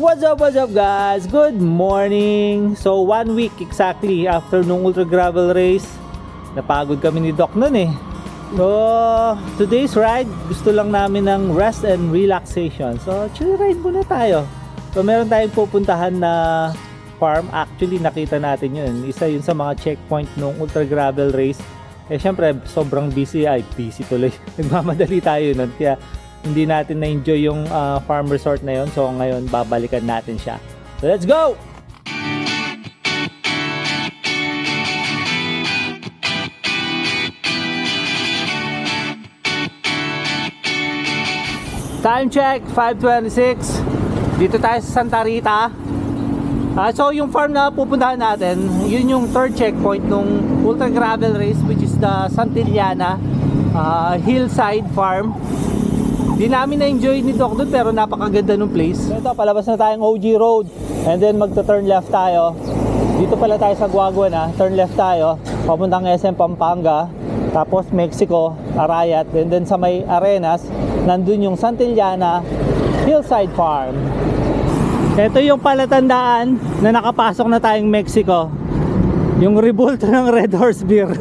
What's up guys? Good morning! So 1 week exactly after nung ultra gravel race, napagod kami ni Doc nun eh. So today's ride, gusto lang namin ng rest and relaxation. So chill ride muna tayo. So meron tayong pupuntahan na farm. Actually nakita natin yun. Isa yun sa mga checkpoint nung ultra gravel race. Eh syempre sobrang busy tuloy. Nagmamadali tayo nun. Kaya hindi natin na-enjoy yung farm resort na yun. So ngayon babalikan natin siya. So let's go! Time check, 5:26. Dito tayo sa Santa Rita. So yung farm na pupuntahan natin, yun yung third checkpoint nung ultra gravel race, which is the Santillana Hillside Farm. Di namin na-enjoy ni Doc doon pero napakaganda ng place. Ito, palabas na tayong OG Road and then magta-turn left tayo. Dito pala tayo sa Guagua na, turn left tayo, papuntang SM Pampanga, tapos Mexico, Arayat, and then sa may Arenas, nandun yung Santillana Hillside Farm. Ito yung palatandaan na nakapasok na tayong Mexico, yung rebulto ng Red Horse Beer.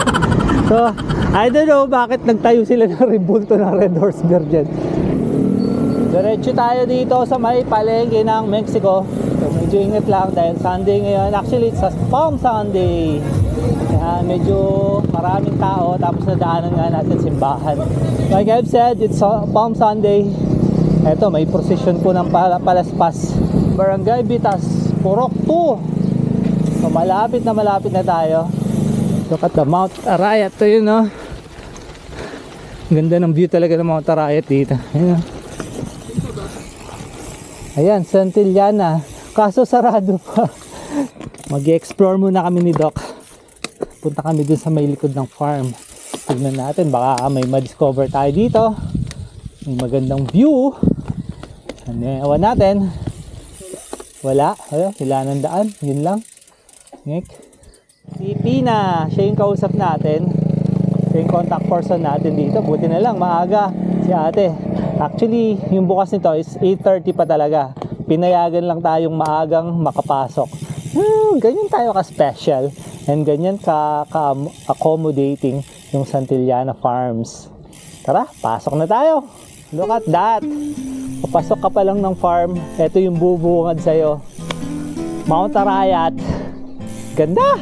So, I don't know bakit nagtayo sila ng rebulto ng Red Horse Beer dyan. Diretso tayo dito sa may palengke ng Mexico. So medyo ingat lang dahil Sunday ngayon. Actually it's a Palm Sunday. Kaya medyo maraming tao. Tapos nadaanan nga natin simbahan. Like I've said, it's a Palm Sunday. Eto, may procession po ng palaspas. Barangay Bitas, Purok 2. So malapit na tayo. Look at the Mount Arayat. Ito yun, no? Ganda ng view talaga ng Mount Arayat dito. Ayan. Ayan, Santillana. Kaso sarado pa. Mag-explore muna kami ni Doc. Punta kami dun sa may likod ng farm. Tignan natin, baka may ma-discover tayo dito. May magandang view. Ewan natin. Wala. Ayun, wala ng daan. Yun lang. Ngek. Si Pina, siya yung kausap natin. Siya yung contact person natin dito. Buti na lang, maaga si ate. Actually, yung bukas nito is 8:30 pa talaga. Pinayagan lang tayong maagang makapasok. Ganyan tayo ka-special and ganyan ka-accommodating yung Santillana Farms. Tara, pasok na tayo. Look at that. Papasok ka pa lang ng farm, ito yung bubungad sa'yo. Mount Arayat. Ganda!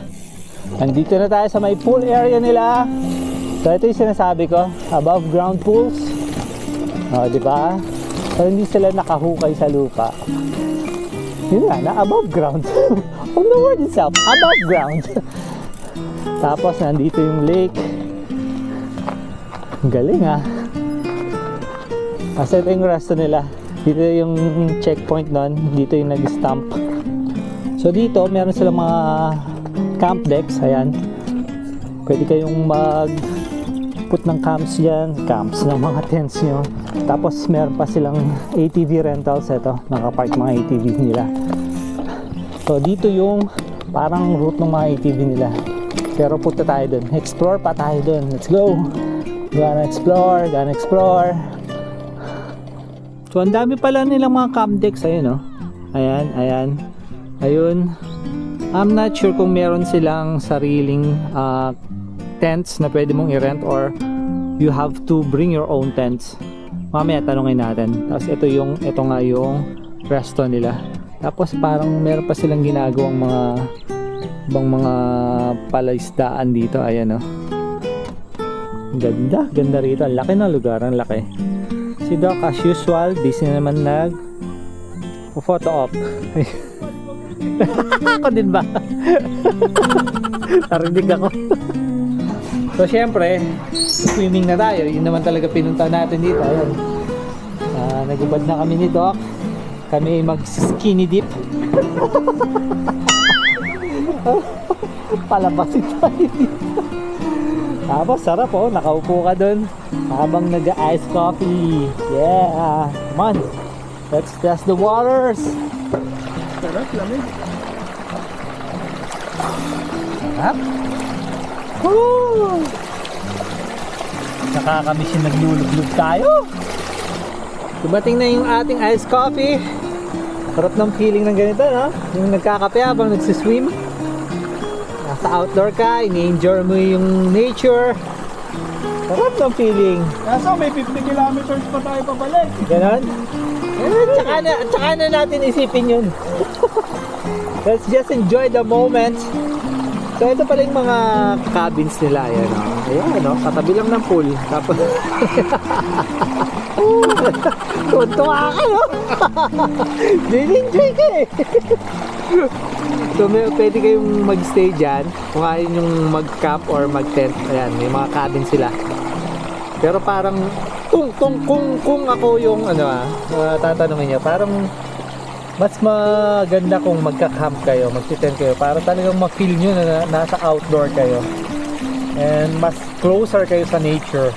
Andito na tayo sa may pool area nila. So ito yung sinasabi ko, above ground pools. Diba? So hindi sila nakahukay sa lupa. Yun nga, na above ground. From the word itself, above ground. Tapos nandito yung lake. Galing ah. Kasi ito yung resto nila. Dito yung checkpoint nun. Dito yung nag-stamp. So dito meron silang mga camp decks. Ayan. Pwede kayong put ng camps dyan, camps ng mga tents nyo. Tapos meron pa silang ATV rentals. Ito, nakapark mga ATV nila. So dito yung parang route ng mga ATV nila. Pero punta tayo dun, explore pa tayo dun. Let's go. Gonna explore. So ang dami pala nilang mga camp decks. Ayun, no? Ayun. I'm not sure kung meron silang sariling tents na pwede mong i-rent or you have to bring your own tents. Mamaya tanungin natin. Tapos ito nga yung resto nila. Tapos parang meron pa silang ginagawang mga palaisdaan dito. Ayan, oh. Ganda rito. Ang laki ng lugar, ang laki. Si Doc as usual, busy naman photo op. Ako din ba? Narinig ako. So syempre, swimming na tayo. Yun naman talaga pinunta natin dito. Ayan. Nagubad na kami ni Doc. Kami mag-skinny dip. Palabasin tayo dito. Tapos sarap oh. Nakaupo ka dun habang nag-ice coffee. Yeah. Come on. Let's test the waters. Sarap, lamig. Sarap. Woo! Nakakamiss yung naglulublog tayo. Dumating na yung ating iced coffee. Sarap ng feeling ng ganito, no? Yung nagkakape habang nagsiswim. Nasa outdoor ka, ini-enjoy mo yung nature. Sarap ng feeling. Kaso may 50 kilometers pa tayo pabalik. Ganon? Tsaka na natin isipin yun. Let's just enjoy the moment. So ito pala yung mga cabins nila. Ayan, o. Ayan, o. Katabi lang ng pool. Tapos tuntua ka, no? Enjoy ka eh. So pwede kayong magstay dyan kung ayaw yung mag-camp or mag-tent. Ayan, may mga cabin sila. Pero parang kung ako yung tatanungin niya, parang mas maganda kung magka-camp kayo, mag-tent kayo, para talagang ma-feel nyo na nasa outdoor kayo and mas closer kayo sa nature.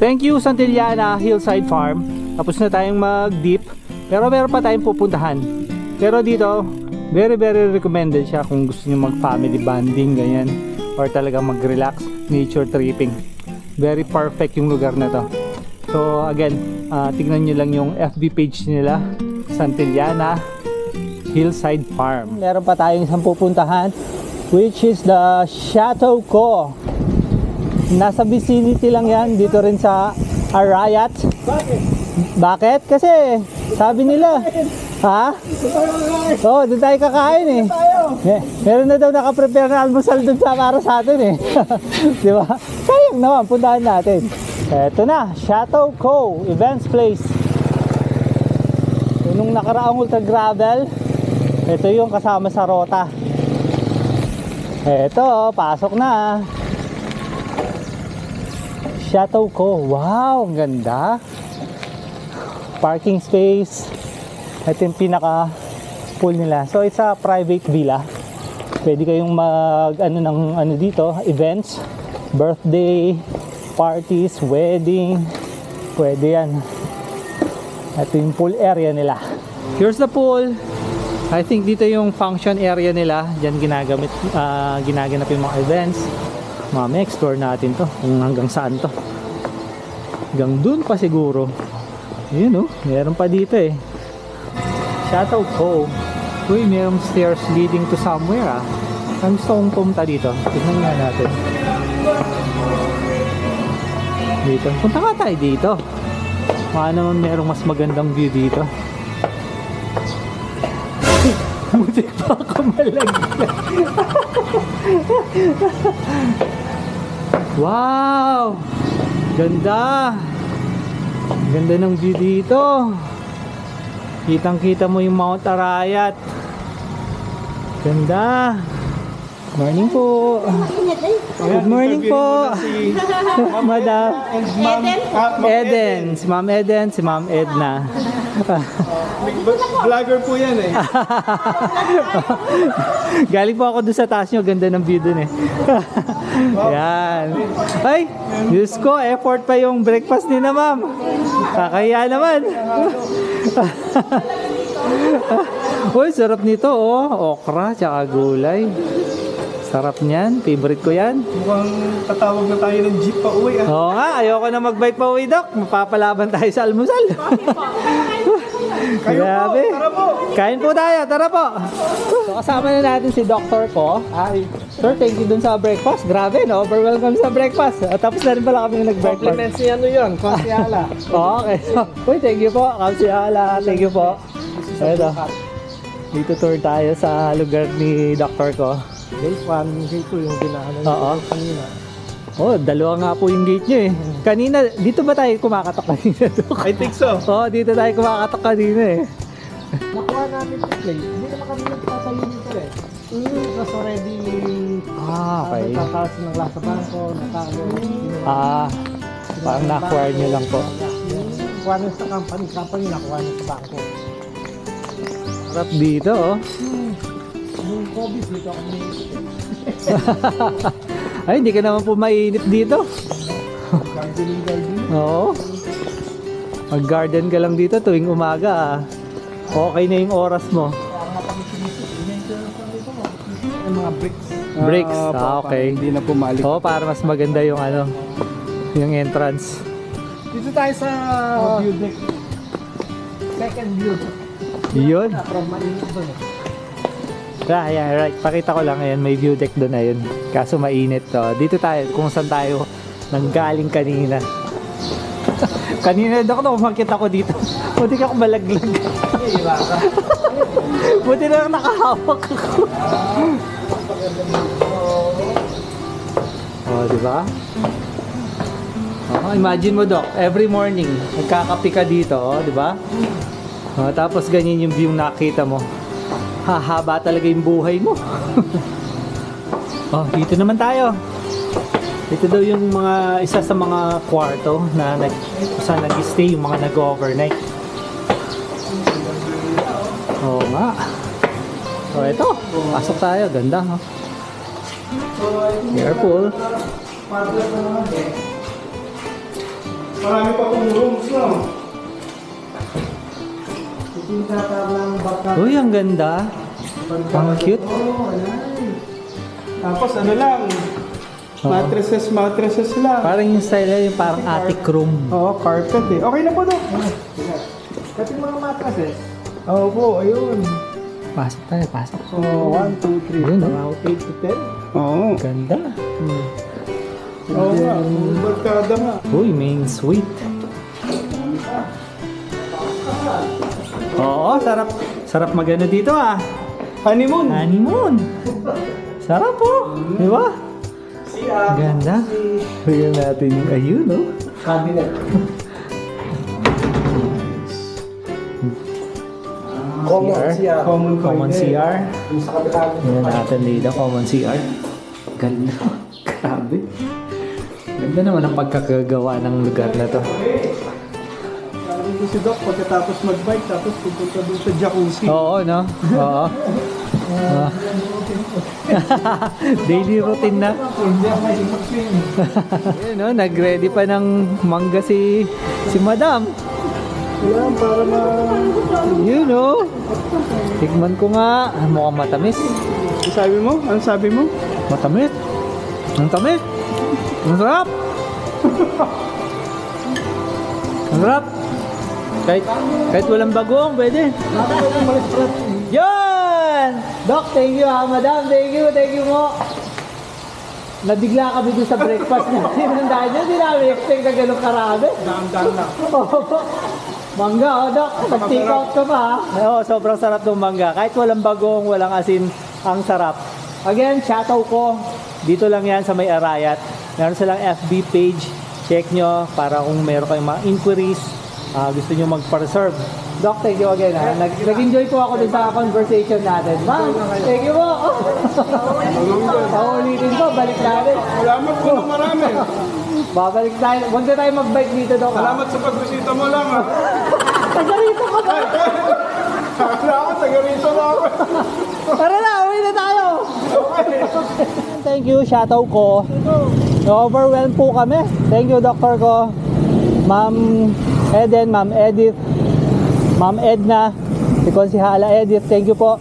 Thank you Santillana Hillside Farm. Tapos na tayong mag-dip, pero meron pa tayong pupuntahan. Pero dito very recommended siya kung gusto niyo mag-family bonding ganyan, or talagang mag-relax, nature tripping. Very perfect yung lugar na to. So again, tignan nyo lang yung FB page nila, Santillana Hillside Farm. Meron pa tayong isang pupuntahan, which is the Chateau Co. Nasa vicinity lang yan, dito rin sa Arayat. Bakit? Kasi sabi nila, ha? Oo, doon tayo kakain eh. Meron na daw nakaprepare na almusal doon para sa atin eh. Di ba? Sayang naman, puntahan natin. Eto na, Chateau Co. Events Place. So, nung nakaraang ultra gravel, ito yung kasama sa rota. Eto, pasok na. Chateau Co. Wow, ang ganda. Parking space. Ito yung pinaka pool nila. So it's a private villa. Pwede kayong mag dito, events, birthday, parties, wedding. Pwede yan. Ito yung pool area nila. Here's the pool. I think dito yung function area nila. Diyan ginaganap yung mga events. Mami, explore natin to kung hanggang saan to. Hanggang dun pa siguro. Yun oh, meron pa dito eh. Chateau Co. Uy, mayroong stairs leading to somewhere ah. Ang gusto kong pumunta dito. Tignan nga natin. Dito. Punta nga tayo dito. Baka naman merong mas magandang view dito. Buti pa ako malagyan. Wow! Ganda! Ganda ng view dito. Kitang-kita mo yung Mount Arayat. Ganda. Morning po. Good morning po. Madam Eden. Si Ma'am Eden, si Ma'am Edna. Vlogger po yan eh. Galing po ako doon sa taas nyo. Ganda ng view doon eh. Yan. Ay, Diyos ko, effort pa yung breakfast ni na ma'am. Kakahiya naman. Uy, sarap nito oh. Okra, tsaka gulay. Sarap niyan. Favorite ko yan. Mukhang tatawag na tayo ng jeep pa uwi ah. Oo nga, ayoko na mag-bike pa uwi, Doc. Mapapalaban tayo sa almusal. Kayo Grabe. po, tara po. Kain po tayo, tara po. So kasama na natin si Dr. ko. Ay, sir, thank you dun sa breakfast. Grabe, no? Overwhelmed kami sa breakfast. At tapos na rin pala kami nag-breakfast. Compliments ni ano yun, Konsiala. Okay. Uy, thank you po. Konsiala, thank you po. Ito. Dito tour tayo sa lugar ni Dr. ko. Gate 1, gate 2 yung ginahanan Oo. kanina. Oh, dalawa nga po yung gate nyo eh. Kanina, dito ba tayo kumakatok kanina, Doc? I think so. Oo, dito tayo kumakatok kanina eh. Nakuha namin yung place. Hindi naman kami nagtatayo nito eh. It was already Okay. nagtataas ng lasa bangko, natago. Parang na-acquire nyo lang po. Nakuha nyo sa company nakuha nyo sa bangko. Sarap dito oh. Yung COVID dito ako Ay, hindi ka naman po mainit dito. gardening. Oo. Mag-garden ka lang dito tuwing umaga ah. Okay na yung oras mo. Yung mga bricks. Bricks, okay. Hindi na pumalik. Oo, para mas maganda yung yung entrance. Dito tayo sa view deck. Second view. Yun. From mainit doon eh. Yeah, right. Pakita ko lang ngayon, may view deck doon na yun. Kaso mainit. So, dito tayo, kung saan tayo nanggaling kanina. Kanina daw ako makita ko dito. Buti ka ako malaglag. Buti na lang nakahawak ako. Oh, di ba? Oh, imagine mo, Doc, every morning nagkakape ka dito, oh, di ba? Oh, tapos ganyan yung view nakita mo. Hahaba talaga yung buhay mo. Oh, dito naman tayo. Ito daw yung mga isa sa mga kwarto na saan nag-stay yung mga nag-overnight. Oo nga. So ito, pasok tayo. Ganda, ha? Careful. Marami pa kong rooms, no? Uy, ang ganda. Ang cute. Tapos ano lang, mattresses lang. Parang yung style niya, yung parang attic room. Oo, carpet eh. Okay na po, Dok. Kasi mga mattresses. Oo po, ayun. Pasok tayo, pasok. So, 1, 2, 3. Ayun, no? Mga 8 to 10. Oo. Ganda. Oo nga, barkada nga. Uy, main suite. Oo, sarap. Sarap magano dito, ah. Honeymoon. Honeymoon. Sarap po. Di ba? Ganda. Tingnan natin yung ayun, no? Cabinet. CR. Common CR. Yung sa kabila. Tingnan natin dito, common CR. Ganda. Grabe. Ganda naman ang pagkakagawa ng lugar na to. Sabi ko si Doc, pagkatapos mag-bike, tapos pupunta doon sa jacuzzi. Oo, no? Oo. Ah. Daily routine na. Hindi ako may mag-swim. Ayun, no? Nag-ready pa ng mangga si Madam. Yan, para ma... Yun, no? Tikman ko nga. Mukhang matamis. Ano sabi mo? Ano sabi mo? Matamis. Ang tamis. Ang sarap. Ang sarap. Kahit walang bagoong, pwede. Yan! Doc, thank you ha. Madam, thank you mo. Nabigla kami doon sa breakfast natin. Nandaan nyo, hindi namin expect na ganun karami. Daan-daan lang. Mangga, oh, Doc. Nag-take out ka pa, ha? Oo, sobrang sarap ng mangga. Kahit walang bagong, walang asin, ang sarap. Again, shoutout ko. Dito lang yan sa may Arayat. Meron silang FB page. Check nyo para kung meron kayong mga inquiries, gusto nyo mag-preserve. Doc, thank you again, ha? Nag-enjoy po ako dun sa conversation natin. Ma'am, thank you po. Paulitin ko, balik natin. Salamat po na marami. Babalik tayo. Huwag na tayo mag-bike dito, Doc. Salamat sa pagbisita mo lang, ha? Taga-rito ka ba? Salamat, taga-rito na ako. Tara na, uwi na tayo. Thank you, shoutout ko. Na-overwhelmed po kami. Thank you, doctor ko. Ma'am Eden, Ma'am Edith, Ma'am Edna, si Konsihala Edith, thank you po.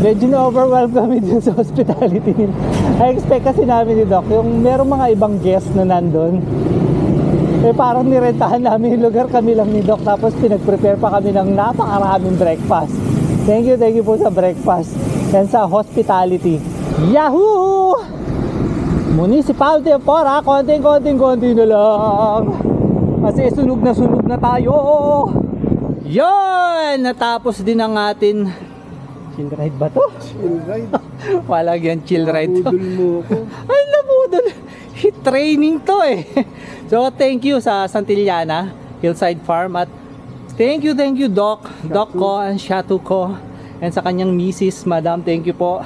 Medyo na-overwhelmed kami dun sa hospitality nila. I expect kasi namin ni Doc, yung merong mga ibang guest na nandun. Eh parang nirentahan namin yung lugar, kami lang ni Doc. Tapos pinag-prepare pa kami ng napakaraming breakfast. Thank you po sa breakfast. And sa hospitality. Yahoo! Municipality of Pora, konti na lang. Kasi sunog na tayo. Yon! Natapos din ang atin. Chill ride ba to? Chill ride. Walang yan chill ride to. Budol mo ko. Ay, nabudol. Hit training to eh. So, thank you sa Santillana, Hillside Farm. At thank you Doc. Doc ko and Shatu ko. And sa kanyang misis, Madam, thank you po.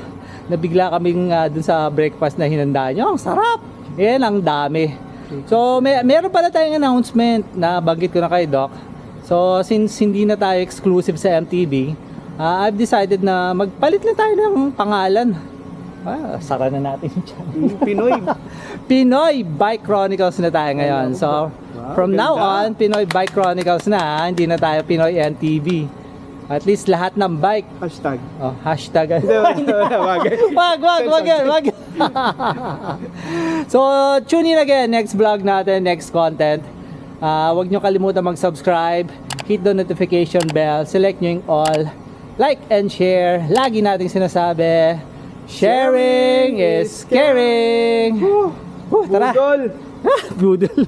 Nabigla kaming dun sa breakfast na hinanda nyo. Ang sarap. Yan, ang dami. So, meron pala tayong announcement na banggit ko na kay Doc. So, since hindi na tayo exclusive sa MTV, I've decided na magpalit na tayo ng pangalan. Sara na natin yung channel. Pinoy Bike Chronicles na tayo ngayon. So, from now on, Pinoy Bike Chronicles na. Hindi na tayo Pinoy NTV. At least lahat ng bike. Hashtag. Oh, hashtag. Wag. So, tune in again. Next vlog natin, next content. Huwag nyo kalimutan mag-subscribe, hit the notification bell, select nyo yung all, like and share. Lagi nating sinasabi, sharing is caring. Tara. Budol! Budol.